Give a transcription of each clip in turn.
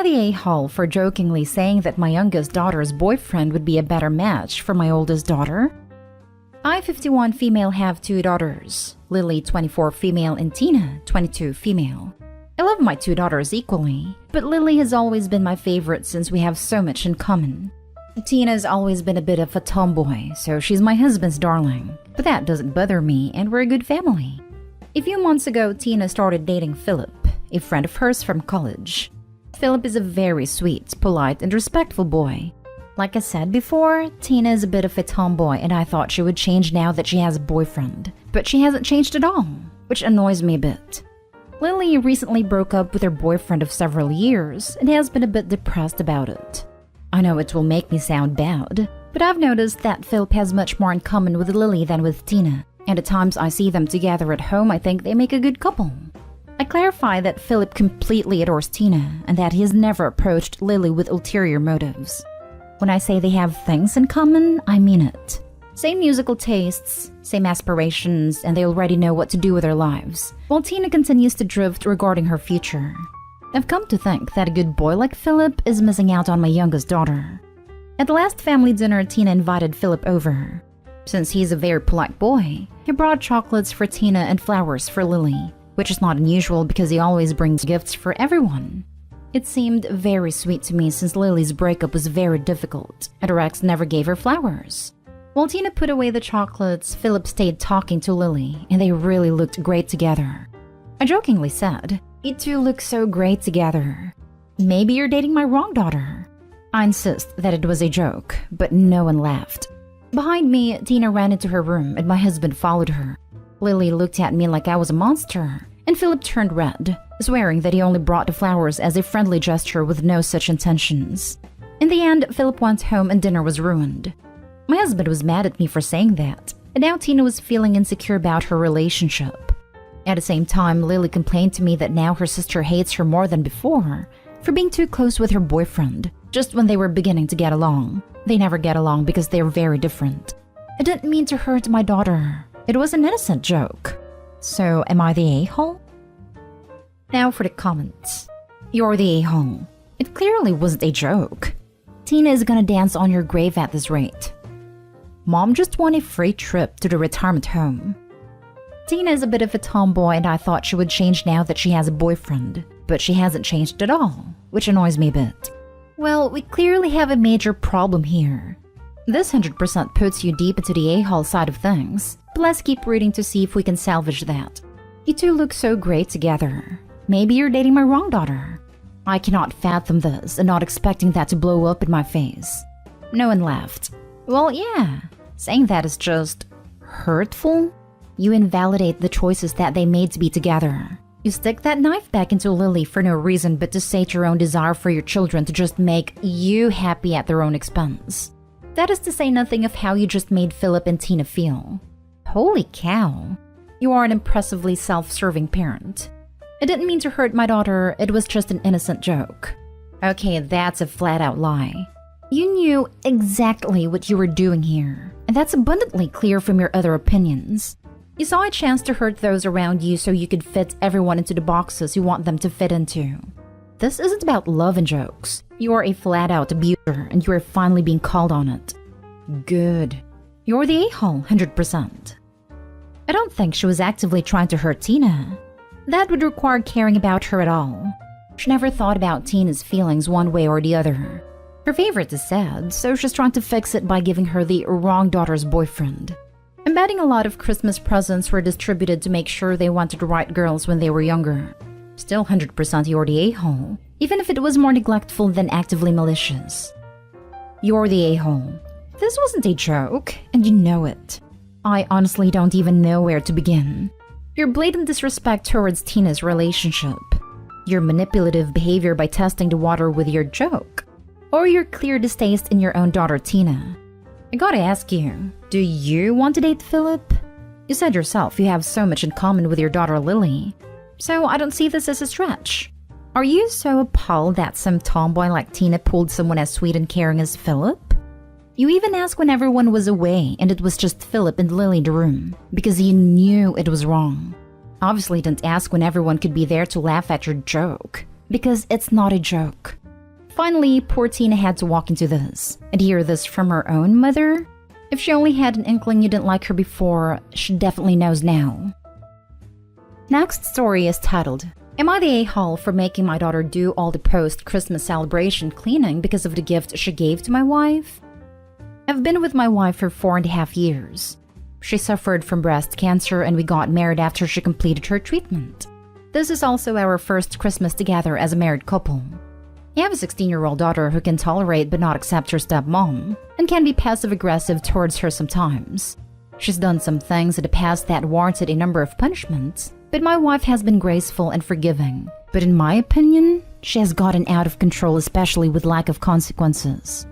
I the a-hole for jokingly saying that my youngest daughter's boyfriend would be a better match for my oldest daughter? I, 51 female, have 2 daughters, Lily, 24 female, and Tina, 22 female. I love my 2 daughters equally, but Lily has always been my favorite since we have so much in common. Tina's always been a bit of a tomboy, so she's my husband's darling, but that doesn't bother me and we're a good family. A few months ago, Tina started dating Philip, a friend of hers from college. Philip is a very sweet, polite, and respectful boy. Like I said before, Tina is a bit of a tomboy and I thought she would change now that she has a boyfriend, but she hasn't changed at all, which annoys me a bit. Lily recently broke up with her boyfriend of several years and has been a bit depressed about it. I know it will make me sound bad, but I've noticed that Philip has much more in common with Lily than with Tina, and at times I see them together at home, I think they make a good couple. I clarify that Philip completely adores Tina and that he has never approached Lily with ulterior motives. When I say they have things in common, I mean it. Same musical tastes, same aspirations, and they already know what to do with their lives, while Tina continues to drift regarding her future. I've come to think that a good boy like Philip is missing out on my youngest daughter. At the last family dinner, Tina invited Philip over. Since he's a very polite boy, he brought chocolates for Tina and flowers for Lily, which is not unusual because he always brings gifts for everyone. It seemed very sweet to me since Lily's breakup was very difficult, and her ex never gave her flowers. While Tina put away the chocolates, Philip stayed talking to Lily, and they really looked great together. I jokingly said, "You two look so great together. Maybe you're dating my wrong daughter." I insist that it was a joke, but no one laughed. Behind me, Tina ran into her room and my husband followed her. Lily looked at me like I was a monster, and Philip turned red, swearing that he only brought the flowers as a friendly gesture with no such intentions. In the end, Philip went home and dinner was ruined. My husband was mad at me for saying that, and now Tina was feeling insecure about her relationship. At the same time, Lily complained to me that now her sister hates her more than before for being too close with her boyfriend, just when they were beginning to get along. They never get along because they're very different. I didn't mean to hurt my daughter. It was an innocent joke. So, am I the a-hole? Now for the comments. You're the a-hole. It clearly wasn't a joke. Tina is gonna dance on your grave at this rate. Mom just won a free trip to the retirement home. Tina is a bit of a tomboy and I thought she would change now that she has a boyfriend, but she hasn't changed at all, which annoys me a bit. Well, we clearly have a major problem here. This 100% puts you deep into the a-hole side of things, but let's keep reading to see if we can salvage that. You two look so great together. Maybe you're dating my wrong daughter. I cannot fathom this and not expecting that to blow up in my face. No one laughed. Well, yeah, saying that is just hurtful. You invalidate the choices that they made to be together. You stick that knife back into Lily for no reason but to sate your own desire for your children to just make you happy at their own expense. That is to say nothing of how you just made Philip and Tina feel. Holy cow. You are an impressively self-serving parent. I didn't mean to hurt my daughter, it was just an innocent joke. Okay, that's a flat-out lie. You knew exactly what you were doing here, and that's abundantly clear from your other opinions. You saw a chance to hurt those around you so you could fit everyone into the boxes you want them to fit into. This isn't about love and jokes. You are a flat-out abuser, and you are finally being called on it. Good. You're the a-hole, 100%. I don't think she was actively trying to hurt Tina. That would require caring about her at all. She never thought about Tina's feelings one way or the other. Her favorite is sad, so she's trying to fix it by giving her the wrong daughter's boyfriend. I'm betting a lot of Christmas presents were distributed to make sure they went to the right girls when they were younger. Still 100% you're the a-hole, even if it was more neglectful than actively malicious. You're the a-hole. This wasn't a joke, and you know it. I honestly don't even know where to begin. Your blatant disrespect towards Tina's relationship. Your manipulative behavior by testing the water with your joke. Or your clear distaste in your own daughter Tina. I gotta ask you, do you want to date Philip? You said yourself you have so much in common with your daughter Lily. So I don't see this as a stretch. Are you so appalled that some tomboy like Tina pulled someone as sweet and caring as Philip? You even asked when everyone was away and it was just Philip and Lily in the room, because you knew it was wrong. Obviously didn't ask when everyone could be there to laugh at your joke, because it's not a joke. Finally, poor Tina had to walk into this and hear this from her own mother. If she only had an inkling you didn't like her before, she definitely knows now. Next story is titled, Am I the a-hole for making my daughter do all the post-Christmas celebration cleaning because of the gift she gave to my wife? I've been with my wife for 4.5 years. She suffered from breast cancer and we got married after she completed her treatment. This is also our first Christmas together as a married couple. I have a 16-year-old daughter who can tolerate but not accept her stepmom and can be passive-aggressive towards her sometimes. She's done some things in the past that warranted a number of punishments, but my wife has been graceful and forgiving. But in my opinion, she has gotten out of control, especially with lack of consequences.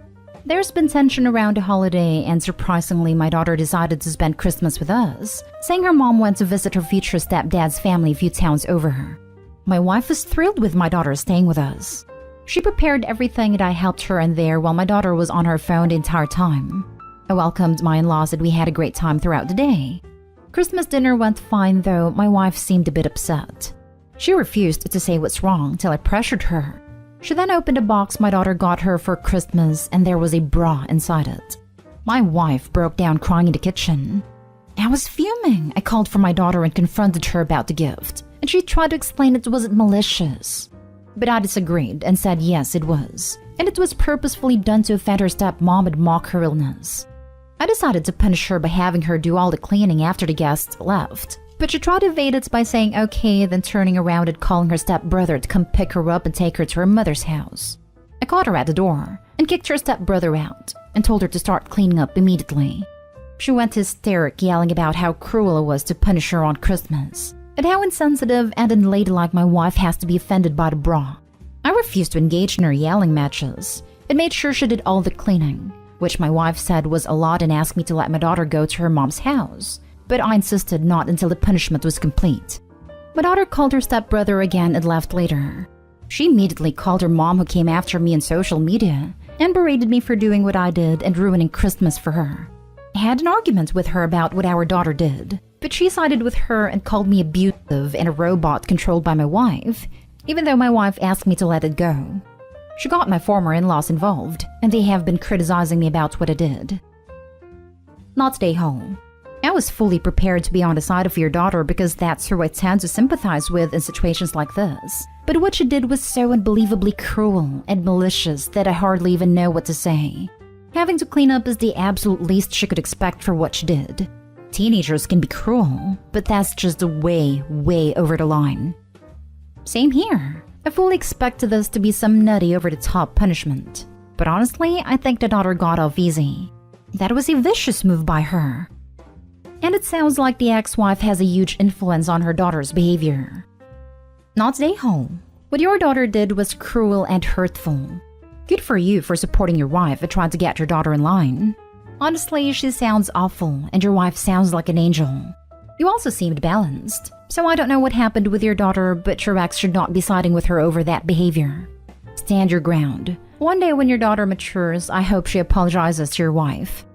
There's been tension around the holiday, and surprisingly, my daughter decided to spend Christmas with us, saying her mom went to visit her future stepdad's family a few towns over. My wife was thrilled with my daughter staying with us. She prepared everything and I helped her in there while my daughter was on her phone the entire time. I welcomed my in-laws and we had a great time throughout the day. Christmas dinner went fine though my wife seemed a bit upset. She refused to say what's wrong till I pressured her. She then opened a box my daughter got her for Christmas and there was a bra inside it. My wife broke down crying in the kitchen. I was fuming. I called for my daughter and confronted her about the gift, and she tried to explain it wasn't malicious. But I disagreed and said yes, it was. And it was purposefully done to offend her stepmom and mock her illness. I decided to punish her by having her do all the cleaning after the guests left. But she tried to evade it by saying okay, then turning around and calling her stepbrother to come pick her up and take her to her mother's house. I caught her at the door and kicked her stepbrother out and told her to start cleaning up immediately. She went hysteric, yelling about how cruel it was to punish her on Christmas, and how insensitive and unladylike my wife has to be offended by the bra. I refused to engage in her yelling matches and made sure she did all the cleaning, which my wife said was a lot and asked me to let my daughter go to her mom's house, but I insisted not until the punishment was complete. My daughter called her stepbrother again and left later. She immediately called her mom who came after me on social media and berated me for doing what I did and ruining Christmas for her. I had an argument with her about what our daughter did, but she sided with her and called me abusive and a robot controlled by my wife, even though my wife asked me to let it go. She got my former in-laws involved, and they have been criticizing me about what I did. Not stay home. I was fully prepared to be on the side of your daughter because that's who I tend to sympathize with in situations like this. But what she did was so unbelievably cruel and malicious that I hardly even know what to say. Having to clean up is the absolute least she could expect for what she did. Teenagers can be cruel, but that's just way over the line. Same here. I fully expected this to be some nutty over-the-top punishment. But honestly, I think the daughter got off easy. That was a vicious move by her. And it sounds like the ex-wife has a huge influence on her daughter's behavior. Not stay home. What your daughter did was cruel and hurtful. Good for you for supporting your wife and trying to get your daughter in line. Honestly, she sounds awful, and your wife sounds like an angel. You also seemed balanced, so I don't know what happened with your daughter, but your ex should not be siding with her over that behavior. Stand your ground. One day when your daughter matures, I hope she apologizes to your wife.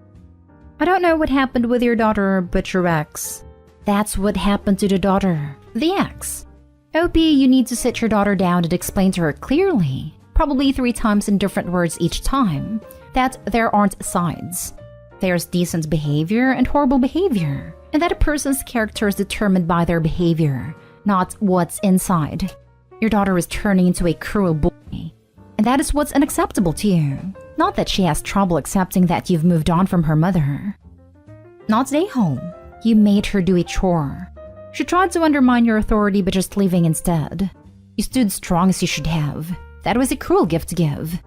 I don't know what happened with your daughter, but your ex. That's what happened to the daughter. The ex. OP, you need to sit your daughter down and explain to her clearly, probably 3 times in different words each time, that there aren't sides. There's decent behavior and horrible behavior, and that a person's character is determined by their behavior, not what's inside. Your daughter is turning into a cruel boy, and that is what's unacceptable to you. Not that she has trouble accepting that you've moved on from her mother. Not stay home. You made her do a chore. She tried to undermine your authority by just leaving instead. You stood strong as you should have. That was a cruel gift to give.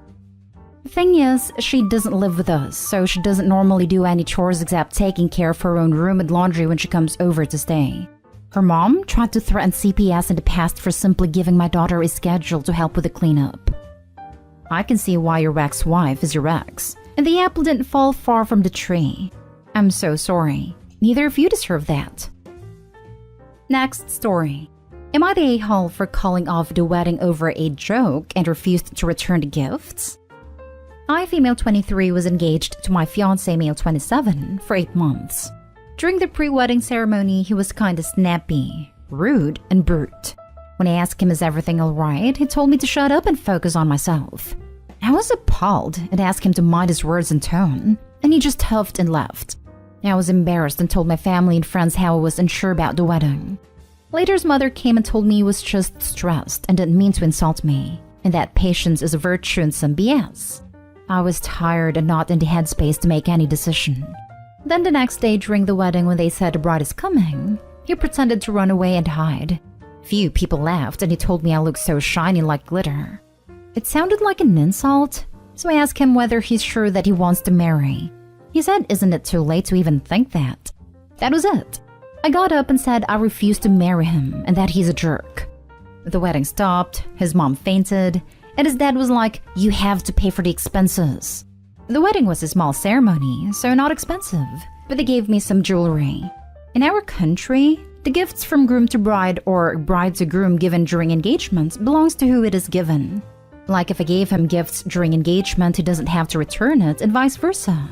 The thing is, she doesn't live with us, so she doesn't normally do any chores except taking care of her own room and laundry when she comes over to stay. Her mom tried to threaten CPS in the past for simply giving my daughter a schedule to help with the cleanup. I can see why your ex-wife is your ex, and the apple didn't fall far from the tree. I'm so sorry. Neither of you deserve that. Next story. Am I the a-hole for calling off the wedding over a joke and refused to return the gifts? I, female 23, was engaged to my fiancé, male 27, for 8 months. During the pre-wedding ceremony, he was kinda snappy, rude, and brute. When I asked him is everything alright, he told me to shut up and focus on myself. I was appalled and asked him to mind his words and tone, and he just huffed and left. I was embarrassed and told my family and friends how I was unsure about the wedding. Later, his mother came and told me he was just stressed and didn't mean to insult me, and that patience is a virtue and some BS. I was tired and not in the headspace to make any decision. Then the next day during the wedding, when they said the bride is coming, he pretended to run away and hide. Few people laughed and he told me I looked so shiny like glitter. It sounded like an insult, so I asked him whether he's sure that he wants to marry. He said, isn't it too late to even think that? That was it. I got up and said I refused to marry him and that he's a jerk. The wedding stopped, his mom fainted, and his dad was like, you have to pay for the expenses. The wedding was a small ceremony, so not expensive, but they gave me some jewelry. In our country, the gifts from groom to bride or bride to groom given during engagement belongs to who it is given. Like if I gave him gifts during engagement, he doesn't have to return it and vice versa.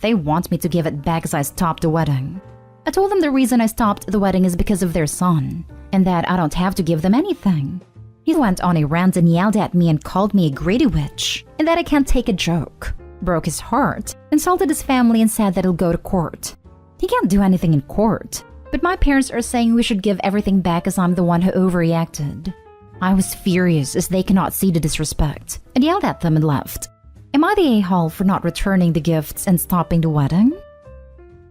They want me to give it back as I stopped the wedding. I told them the reason I stopped the wedding is because of their son, and that I don't have to give them anything. He went on a rant and yelled at me and called me a greedy witch, and that I can't take a joke. Broke his heart, insulted his family and said that he'll go to court. He can't do anything in court, but my parents are saying we should give everything back as I'm the one who overreacted. I was furious as they cannot see the disrespect, and yelled at them and left. Am I the a-hole for not returning the gifts and stopping the wedding?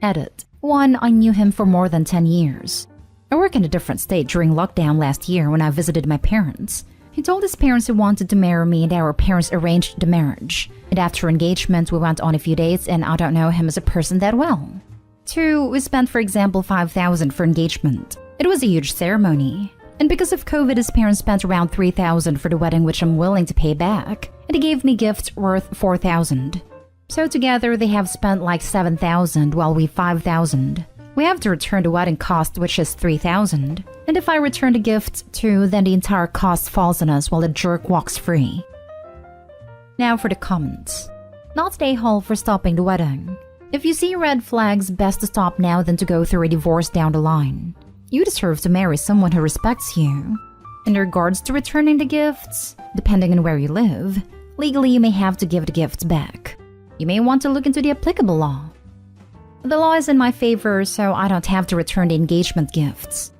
Edit. 1. I knew him for more than 10 years. I work in a different state during lockdown last year when I visited my parents. He told his parents he wanted to marry me and our parents arranged the marriage. And after engagement, we went on a few dates and I don't know him as a person that well. 2. We spent, for example, $5,000 for engagement. It was a huge ceremony. And because of COVID, his parents spent around $3,000 for the wedding, which I'm willing to pay back. And he gave me gifts worth $4,000. So together, they have spent like $7,000 while we $5,000. We have to return the wedding cost, which is $3,000. And if I return the gift too, then the entire cost falls on us while the jerk walks free. Now for the comments. Not the a-hole for stopping the wedding. If you see red flags, best to stop now than to go through a divorce down the line. You deserve to marry someone who respects you. In regards to returning the gifts, depending on where you live, legally you may have to give the gifts back. You may want to look into the applicable law. The law is in my favor, so I don't have to return the engagement gifts.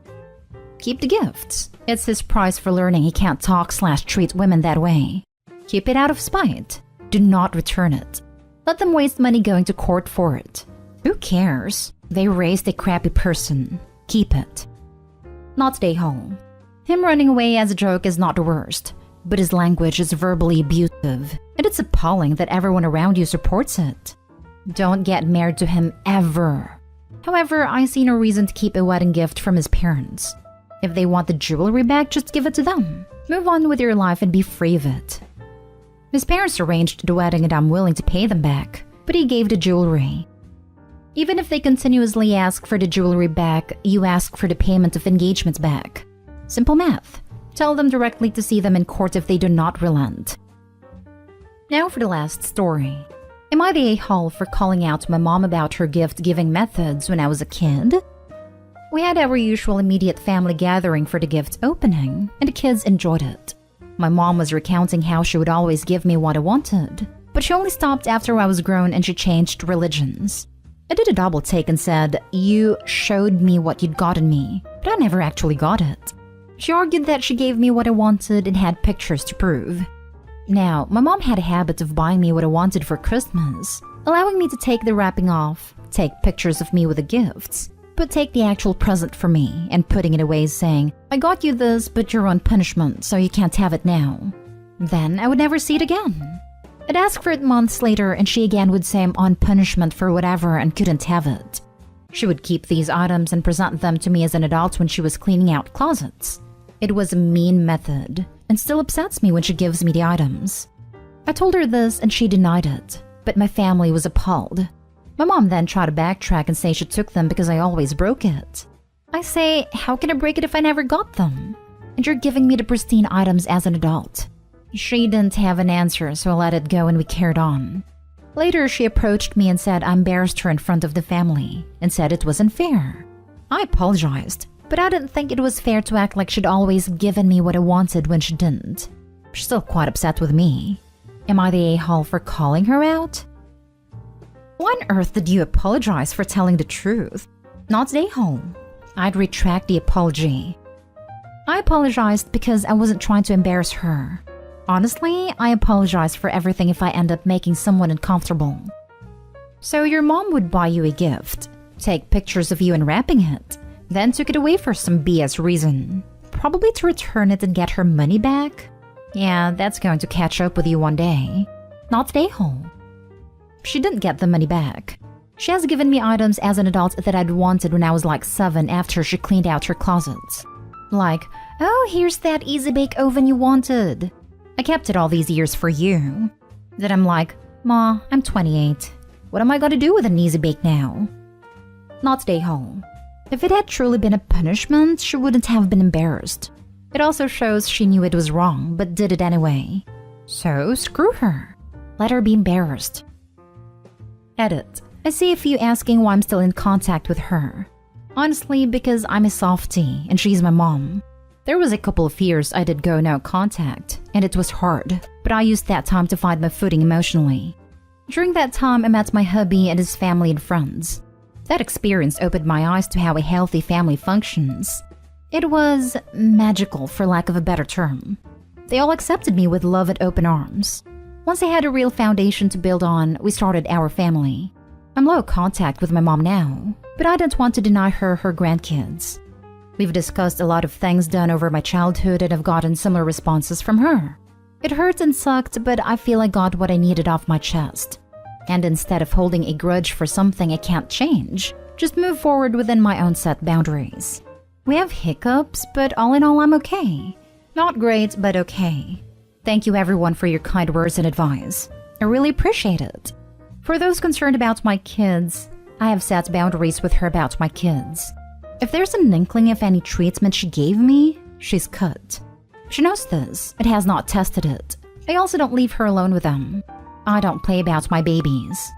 Keep the gifts. It's his price for learning he can't talk/treat women that way. Keep it out of spite. Do not return it. Let them waste money going to court for it. Who cares? They raised a crappy person. Keep it. Not the a-hole. Him running away as a joke is not the worst, but his language is verbally abusive, and it's appalling that everyone around you supports it. Don't get married to him ever. However, I see no reason to keep a wedding gift from his parents. If they want the jewelry back, just give it to them. Move on with your life and be free of it. His parents arranged the wedding and I'm willing to pay them back, but he gave the jewelry. Even if they continuously ask for the jewelry back, you ask for the payment of engagements back. Simple math. Tell them directly to see them in court if they do not relent. Now for the last story. Am I the a-hole for calling out my mom about her gift-giving methods when I was a kid? We had our usual immediate family gathering for the gift opening, and the kids enjoyed it. My mom was recounting how she would always give me what I wanted, but she only stopped after I was grown and she changed religions. I did a double take and said, you showed me what you'd gotten me, but I never actually got it. She argued that she gave me what I wanted and had pictures to prove. Now, my mom had a habit of buying me what I wanted for Christmas, allowing me to take the wrapping off, take pictures of me with the gifts, but take the actual present for me and putting it away saying, I got you this, but you're on punishment, so you can't have it now. Then I would never see it again. I'd ask for it months later and she again would say I'm on punishment for whatever and couldn't have it. She would keep these items and present them to me as an adult when she was cleaning out closets. It was a mean method, and still upsets me when she gives me the items. I told her this and she denied it, but my family was appalled. My mom then tried to backtrack and say she took them because I always broke it. I say, how can I break it if I never got them? And you're giving me the pristine items as an adult. She didn't have an answer, so I let it go and we carried on. Later, she approached me and said I embarrassed her in front of the family and said it wasn't fair. I apologized, but I didn't think it was fair to act like she'd always given me what I wanted when she didn't. She's still quite upset with me. Am I the a-hole for calling her out? Why on earth did you apologize for telling the truth? Not the a-hole. I'd retract the apology. I apologized because I wasn't trying to embarrass her. Honestly, I apologize for everything if I end up making someone uncomfortable. So your mom would buy you a gift, take pictures of you unwrapping it, then took it away for some BS reason. Probably to return it and get her money back? Yeah, that's going to catch up with you one day. Not the a-hole. She didn't get the money back. She has given me items as an adult that I'd wanted when I was like 7 after she cleaned out her closets. Like, oh, here's that easy bake oven you wanted. I kept it all these years for you. Then I'm like, Ma, I'm 28. What am I gonna do with an easy bake now? Not the a-hole. If it had truly been a punishment, she wouldn't have been embarrassed. It also shows she knew it was wrong, but did it anyway. So, screw her. Let her be embarrassed. Edit. I see a few asking why I'm still in contact with her. Honestly, because I'm a softie and she's my mom. There was a couple of years I did go no contact, and it was hard, but I used that time to find my footing emotionally. During that time, I met my hubby and his family and friends. That experience opened my eyes to how a healthy family functions. It was magical, for lack of a better term. They all accepted me with love and open arms. Once I had a real foundation to build on, we started our family. I'm low contact with my mom now, but I don't want to deny her grandkids. We've discussed a lot of things done over my childhood and have gotten similar responses from her. It hurt and sucked, but I feel I got what I needed off my chest. And instead of holding a grudge for something I can't change, just move forward within my own set boundaries. We have hiccups, but all in all, I'm okay. Not great, but okay. Thank you everyone for your kind words and advice. I really appreciate it. For those concerned about my kids, I have set boundaries with her about my kids. If there's an inkling of any treatment she gave me, she's cut. She knows this, but has not tested it. I also don't leave her alone with them. I don't play about my babies.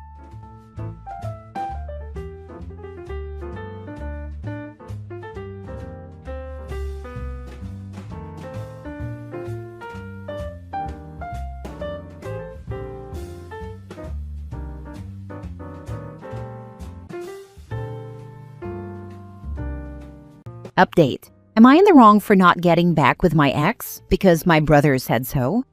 Update. Am I in the wrong for not getting back with my ex because my brother said so?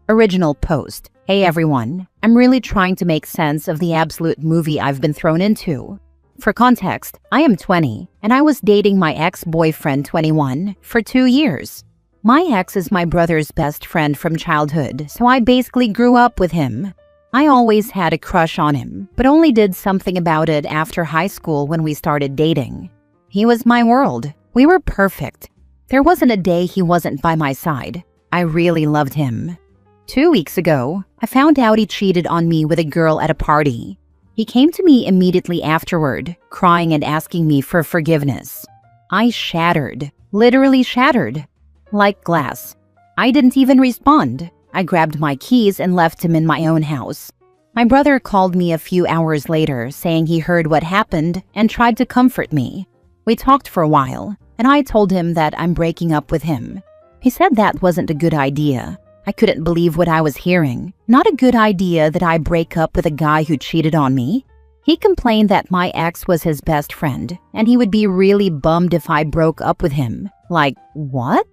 Original post. Hey everyone, I'm really trying to make sense of the absolute movie I've been thrown into. For context, I am 20 and I was dating my ex-boyfriend 21 for 2 years. My ex is my brother's best friend from childhood, so I basically grew up with him. I always had a crush on him, but only did something about it after high school when we started dating. He was my world. We were perfect. There wasn't a day he wasn't by my side. I really loved him. 2 weeks ago, I found out he cheated on me with a girl at a party. He came to me immediately afterward, crying and asking me for forgiveness. I shattered, literally shattered, like glass. I didn't even respond. I grabbed my keys and left him in my own house. My brother called me a few hours later, saying he heard what happened and tried to comfort me. We talked for a while, and I told him that I'm breaking up with him. He said that wasn't a good idea. I couldn't believe what I was hearing. Not a good idea that I break up with a guy who cheated on me. He complained that my ex was his best friend, and he would be really bummed if I broke up with him. Like, what?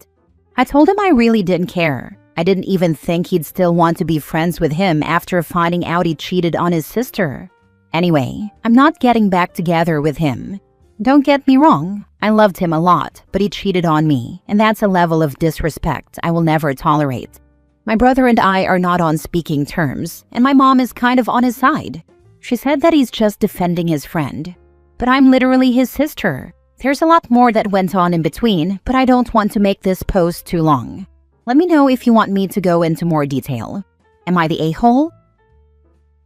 I told him I really didn't care. I didn't even think he'd still want to be friends with him after finding out he cheated on his sister. Anyway, I'm not getting back together with him. Don't get me wrong, I loved him a lot, but he cheated on me, and that's a level of disrespect I will never tolerate. My brother and I are not on speaking terms, and my mom is kind of on his side. She said that he's just defending his friend. But I'm literally his sister. There's a lot more that went on in between, but I don't want to make this post too long. Let me know if you want me to go into more detail. Am I the a-hole?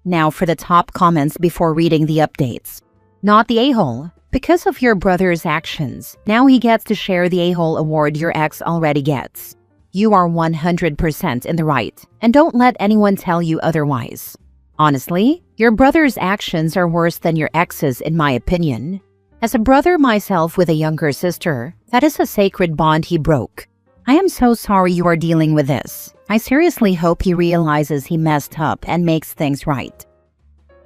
Now for the top comments before reading the updates. Not the a-hole. Because of your brother's actions, now he gets to share the a-hole award your ex already gets. You are 100% in the right, and don't let anyone tell you otherwise. Honestly, your brother's actions are worse than your ex's in my opinion. As a brother myself with a younger sister, that is a sacred bond he broke. I am so sorry you are dealing with this. I seriously hope he realizes he messed up and makes things right.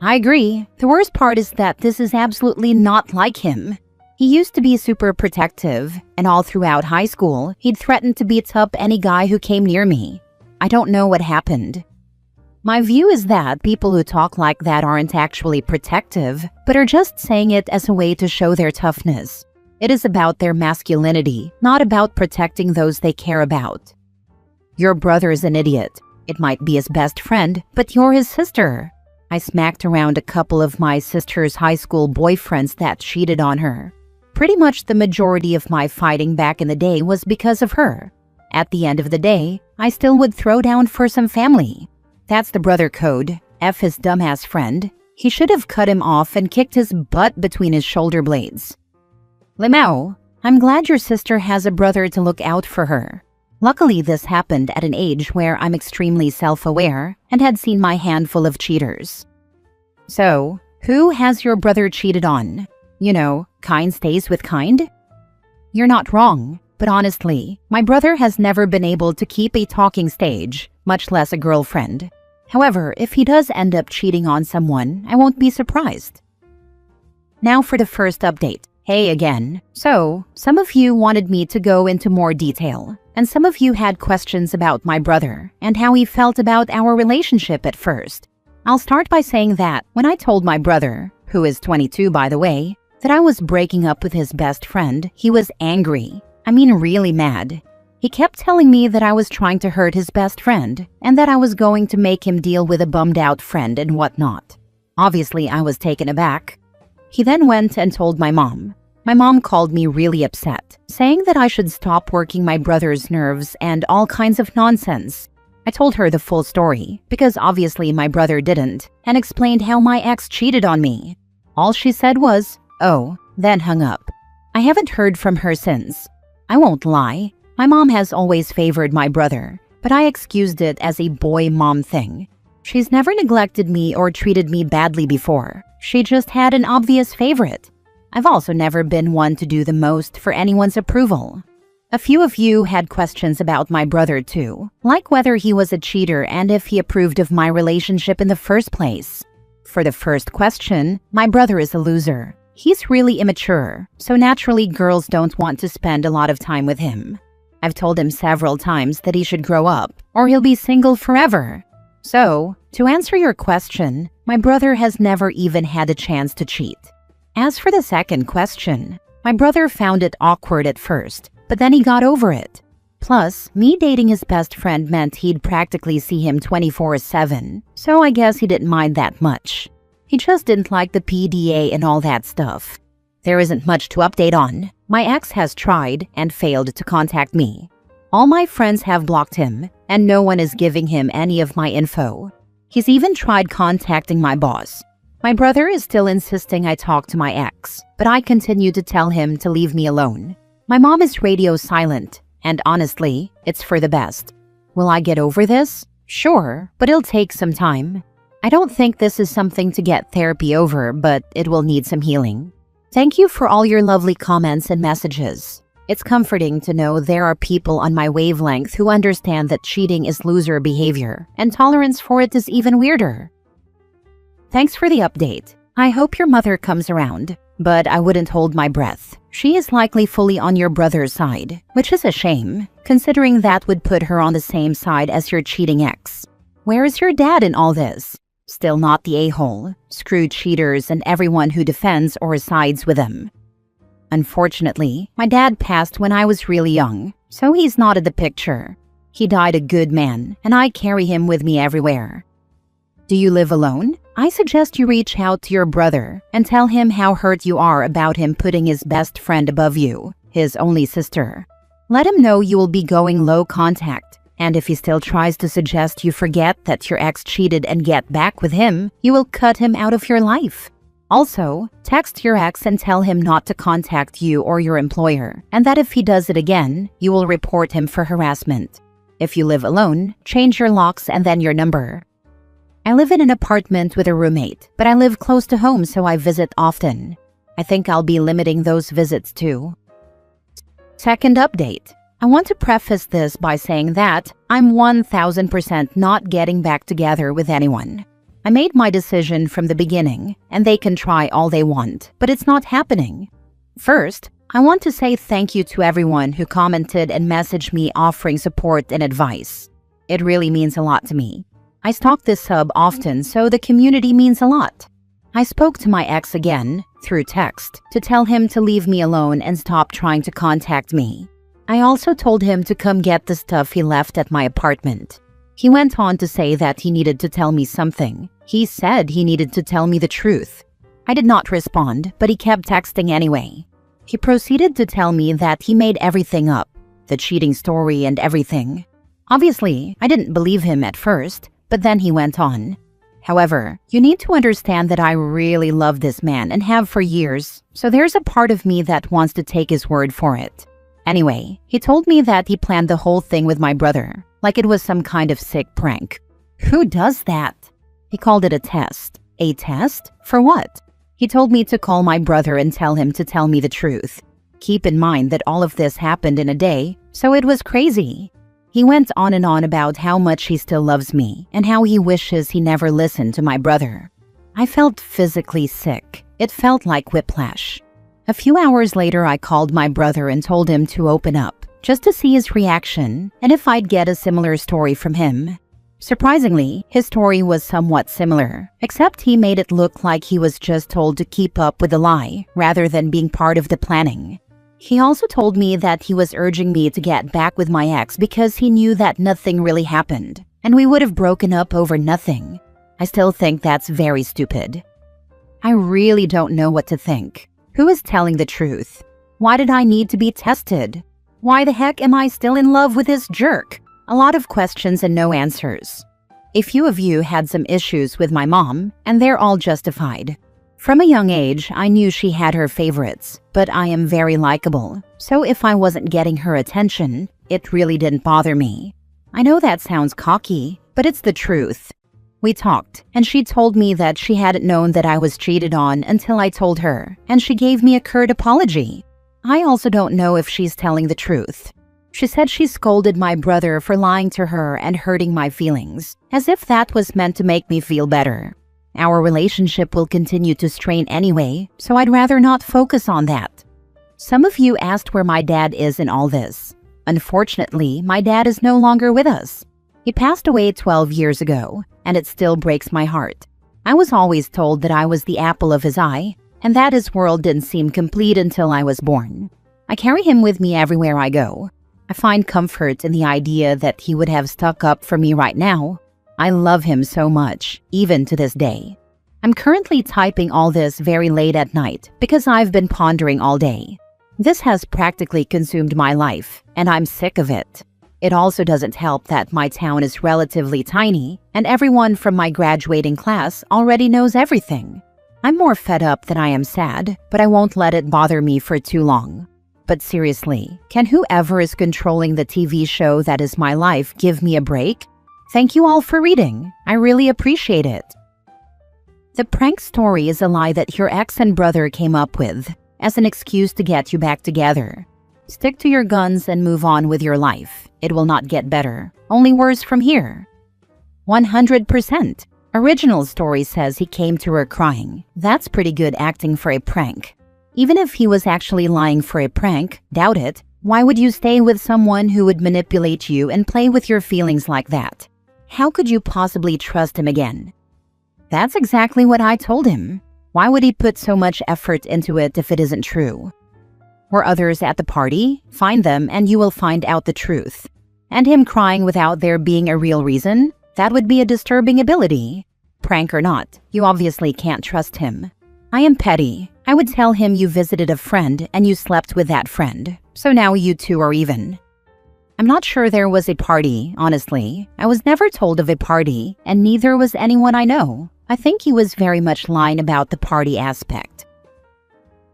I agree. The worst part is that this is absolutely not like him. He used to be super protective, and all throughout high school, he'd threaten to beat up any guy who came near me. I don't know what happened. My view is that people who talk like that aren't actually protective, but are just saying it as a way to show their toughness. It is about their masculinity, not about protecting those they care about. Your brother is an idiot. It might be his best friend, but you're his sister. I smacked around a couple of my sister's high school boyfriends that cheated on her. Pretty much the majority of my fighting back in the day was because of her. At the end of the day, I still would throw down for some family. That's the brother code. F his dumbass friend. He should have cut him off and kicked his butt between his shoulder blades. Limao, I'm glad your sister has a brother to look out for her. Luckily, this happened at an age where I'm extremely self-aware and had seen my handful of cheaters. So, who has your brother cheated on? You know, kind stays with kind? You're not wrong, but honestly, my brother has never been able to keep a talking stage, much less a girlfriend. However, if he does end up cheating on someone, I won't be surprised. Now for the first update. Hey again. So, some of you wanted me to go into more detail, and some of you had questions about my brother and how he felt about our relationship at first. I'll start by saying that when I told my brother, who is 22 by the way, that I was breaking up with his best friend, he was angry. I mean really mad. He kept telling me that I was trying to hurt his best friend and that I was going to make him deal with a bummed out friend and whatnot. Obviously, I was taken aback. He then went and told my mom. My mom called me really upset, saying that I should stop working my brother's nerves and all kinds of nonsense. I told her the full story, because obviously my brother didn't, and explained how my ex cheated on me. All she said was, "Oh," then hung up. I haven't heard from her since. I won't lie, my mom has always favored my brother, but I excused it as a boy-mom thing. She's never neglected me or treated me badly before. She just had an obvious favorite. I've also never been one to do the most for anyone's approval. A few of you had questions about my brother too, like whether he was a cheater and if he approved of my relationship in the first place. For the first question, my brother is a loser. He's really immature, so naturally girls don't want to spend a lot of time with him. I've told him several times that he should grow up, or he'll be single forever. So, to answer your question, my brother has never even had a chance to cheat. As for the second question, my brother found it awkward at first, but then he got over it. Plus, me dating his best friend meant he'd practically see him 24/7, so I guess he didn't mind that much. He just didn't like the PDA and all that stuff. There isn't much to update on. My ex has tried and failed to contact me. All my friends have blocked him, and no one is giving him any of my info. He's even tried contacting my boss. My brother is still insisting I talk to my ex, but I continue to tell him to leave me alone. My mom is radio silent, and honestly, it's for the best. Will I get over this? Sure, but it'll take some time. I don't think this is something to get therapy over, but it will need some healing. Thank you for all your lovely comments and messages. It's comforting to know there are people on my wavelength who understand that cheating is loser behavior, and tolerance for it is even weirder. Thanks for the update. I hope your mother comes around, but I wouldn't hold my breath. She is likely fully on your brother's side, which is a shame, considering that would put her on the same side as your cheating ex. Where is your dad in all this? Still not the a-hole. Screw cheaters and everyone who defends or sides with them. Unfortunately, my dad passed when I was really young, so he's not in the picture. He died a good man, and I carry him with me everywhere. Do you live alone? I suggest you reach out to your brother and tell him how hurt you are about him putting his best friend above you, his only sister. Let him know you will be going low contact, and if he still tries to suggest you forget that your ex cheated and get back with him, you will cut him out of your life. Also, text your ex and tell him not to contact you or your employer, and that if he does it again, you will report him for harassment. If you live alone, change your locks and then your number. I live in an apartment with a roommate, but I live close to home so I visit often. I think I'll be limiting those visits too. Second update. I want to preface this by saying that I'm 1000% not getting back together with anyone. I made my decision from the beginning, and they can try all they want, but it's not happening. First, I want to say thank you to everyone who commented and messaged me offering support and advice. It really means a lot to me. I stalk this sub often, so the community means a lot. I spoke to my ex again, through text, to tell him to leave me alone and stop trying to contact me. I also told him to come get the stuff he left at my apartment. He went on to say that he needed to tell me something. He said he needed to tell me the truth. I did not respond, but he kept texting anyway. He proceeded to tell me that he made everything up, the cheating story and everything. Obviously, I didn't believe him at first, but then he went on. However, you need to understand that I really love this man and have for years, so there's a part of me that wants to take his word for it. Anyway, he told me that he planned the whole thing with my brother, like it was some kind of sick prank. Who does that? He called it a test. A test? For what? He told me to call my brother and tell him to tell me the truth. Keep in mind that all of this happened in a day, so it was crazy. He went on and on about how much he still loves me and how he wishes he never listened to my brother. I felt physically sick. It felt like whiplash. A few hours later, I called my brother and told him to open up, just to see his reaction and if I'd get a similar story from him. Surprisingly, his story was somewhat similar, except he made it look like he was just told to keep up with the lie rather than being part of the planning. He also told me that he was urging me to get back with my ex because he knew that nothing really happened, and we would have broken up over nothing. I still think that's very stupid. I really don't know what to think. Who is telling the truth? Why did I need to be tested? Why the heck am I still in love with this jerk? A lot of questions and no answers. A few of you had some issues with my mom, and they're all justified. From a young age, I knew she had her favorites, but I am very likable, so if I wasn't getting her attention, it really didn't bother me. I know that sounds cocky, but it's the truth. We talked, and she told me that she hadn't known that I was cheated on until I told her, and she gave me a curt apology. I also don't know if she's telling the truth. She said she scolded my brother for lying to her and hurting my feelings, as if that was meant to make me feel better. Our relationship will continue to strain anyway, so I'd rather not focus on that. Some of you asked where my dad is in all this. Unfortunately, my dad is no longer with us. He passed away 12 years ago, and it still breaks my heart. I was always told that I was the apple of his eye, and that his world didn't seem complete until I was born. I carry him with me everywhere I go. I find comfort in the idea that he would have stuck up for me right now. I love him so much, even to this day. I'm currently typing all this very late at night because I've been pondering all day. This has practically consumed my life, and I'm sick of it. It also doesn't help that my town is relatively tiny, and everyone from my graduating class already knows everything. I'm more fed up than I am sad, but I won't let it bother me for too long. But seriously, can whoever is controlling the TV show that is my life give me a break? Thank you all for reading. I really appreciate it. The prank story is a lie that your ex and brother came up with as an excuse to get you back together. Stick to your guns and move on with your life. It will not get better, only worse from here. 100%. Original story says he came to her crying. That's pretty good acting for a prank. Even if he was actually lying for a prank, doubt it, why would you stay with someone who would manipulate you and play with your feelings like that? How could you possibly trust him again? That's exactly what I told him. Why would he put so much effort into it if it isn't true? Were others at the party? Find them and you will find out the truth. And him crying without there being a real reason? That would be a disturbing ability. Prank or not, you obviously can't trust him. I am petty. I would tell him you visited a friend and you slept with that friend, so now you two are even. I'm not sure there was a party, honestly. I was never told of a party, and neither was anyone I know. I think he was very much lying about the party aspect.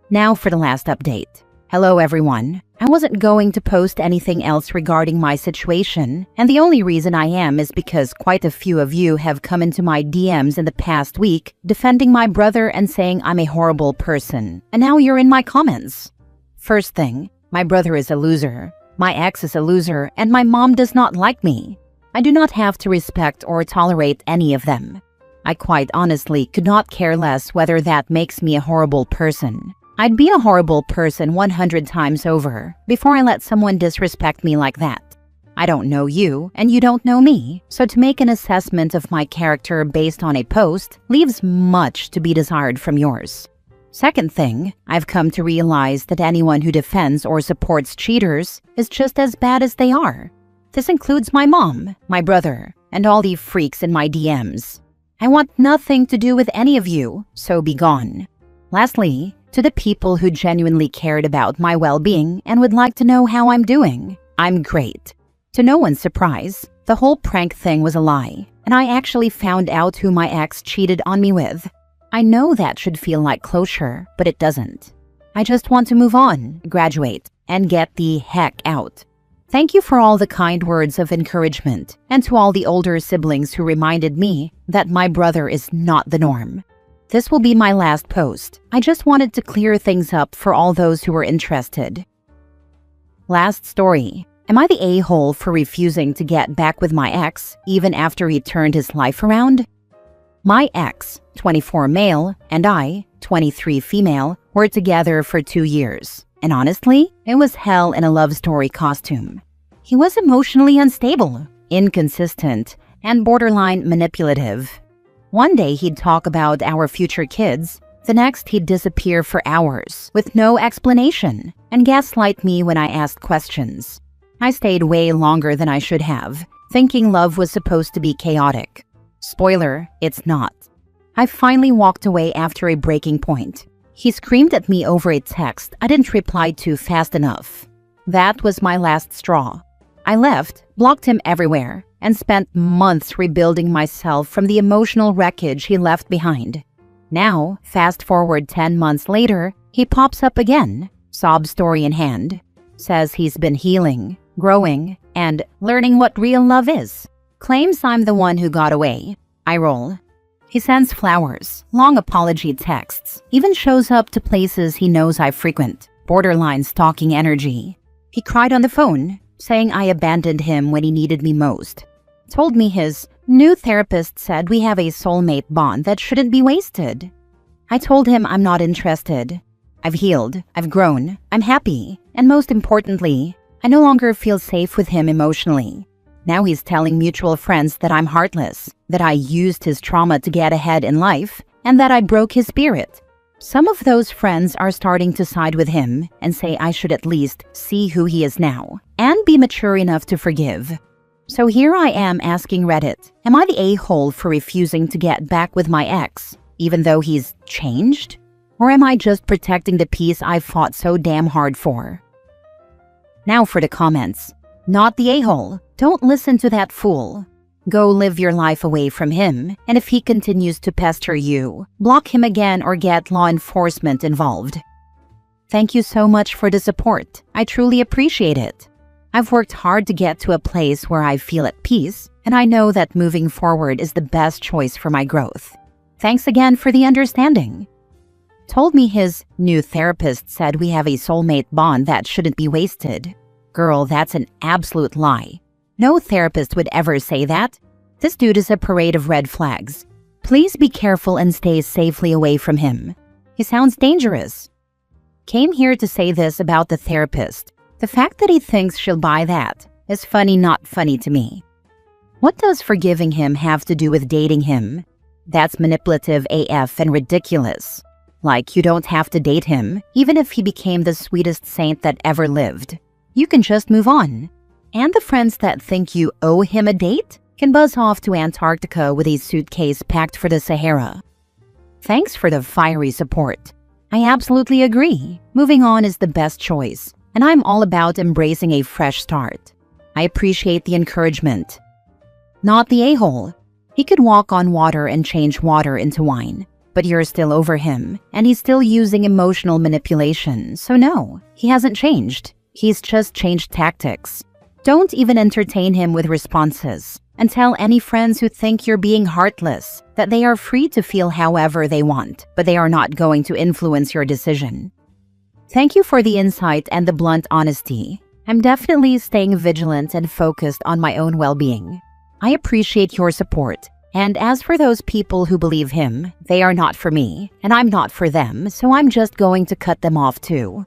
Now for the last update. Hello everyone. I wasn't going to post anything else regarding my situation, and the only reason I am is because quite a few of you have come into my DMs in the past week defending my brother and saying I'm a horrible person, and now you're in my comments. First thing, my brother is a loser. My ex is a loser and my mom does not like me. I do not have to respect or tolerate any of them. I quite honestly could not care less whether that makes me a horrible person. I'd be a horrible person 100 times over before I let someone disrespect me like that. I don't know you, and you don't know me, so to make an assessment of my character based on a post leaves much to be desired from yours. Second thing, I've come to realize that anyone who defends or supports cheaters is just as bad as they are. This includes my mom, my brother, and all the freaks in my DMs. I want nothing to do with any of you, so be gone. Lastly, to the people who genuinely cared about my well-being and would like to know how I'm doing, I'm great. To no one's surprise, the whole prank thing was a lie, and I actually found out who my ex cheated on me with. I know that should feel like closure, but it doesn't. I just want to move on, graduate, and get the heck out. Thank you for all the kind words of encouragement, and to all the older siblings who reminded me that my brother is not the norm. This will be my last post. I just wanted to clear things up for all those who were interested. Last story. Am I the a-hole for refusing to get back with my ex even after he turned his life around? My ex, 24 male, and I, 23 female, were together for 2 years. And honestly, it was hell in a love story costume. He was emotionally unstable, inconsistent, and borderline manipulative. One day he'd talk about our future kids, the next he'd disappear for hours with no explanation and gaslight me when I asked questions. I stayed way longer than I should have, thinking love was supposed to be chaotic. Spoiler, it's not. I finally walked away after a breaking point. He screamed at me over a text I didn't reply to fast enough. That was my last straw. I left, blocked him everywhere, and spent months rebuilding myself from the emotional wreckage he left behind. Now, fast forward 10 months later, he pops up again, sob story in hand. Says he's been healing, growing, and learning what real love is. Claims I'm the one who got away. I roll. He sends flowers, long apology texts, even shows up to places he knows I frequent. Borderline stalking energy. He cried on the phone, saying I abandoned him when he needed me most. Told me his new therapist said we have a soulmate bond that shouldn't be wasted. I told him I'm not interested. I've healed, I've grown, I'm happy, and most importantly, I no longer feel safe with him emotionally. Now he's telling mutual friends that I'm heartless, that I used his trauma to get ahead in life, and that I broke his spirit. Some of those friends are starting to side with him and say I should at least see who he is now and be mature enough to forgive. So here I am asking Reddit, am I the a-hole for refusing to get back with my ex, even though he's changed? Or am I just protecting the peace I've fought so damn hard for? Now for the comments. Not the a-hole. Don't listen to that fool. Go live your life away from him, and if he continues to pester you, block him again or get law enforcement involved. Thank you so much for the support. I truly appreciate it. I've worked hard to get to a place where I feel at peace, and I know that moving forward is the best choice for my growth. Thanks again for the understanding. Told me his new therapist said we have a soulmate bond that shouldn't be wasted. Girl, that's an absolute lie. No therapist would ever say that. This dude is a parade of red flags. Please be careful and stay safely away from him. He sounds dangerous. Came here to say this about the therapist. The fact that he thinks she'll buy that is funny not funny to me. What does forgiving him have to do with dating him? That's manipulative AF and ridiculous. Like, you don't have to date him, even if he became the sweetest saint that ever lived. You can just move on. And the friends that think you owe him a date can buzz off to Antarctica with a suitcase packed for the Sahara. Thanks for the fiery support. I absolutely agree. Moving on is the best choice, and I'm all about embracing a fresh start. I appreciate the encouragement. Not the a-hole. He could walk on water and change water into wine. But you're still over him, and he's still using emotional manipulation, so no, he hasn't changed. He's just changed tactics. Don't even entertain him with responses, and tell any friends who think you're being heartless that they are free to feel however they want, but they are not going to influence your decision. Thank you for the insight and the blunt honesty. I'm definitely staying vigilant and focused on my own well-being. I appreciate your support. And as for those people who believe him, they are not for me, and I'm not for them, so I'm just going to cut them off too.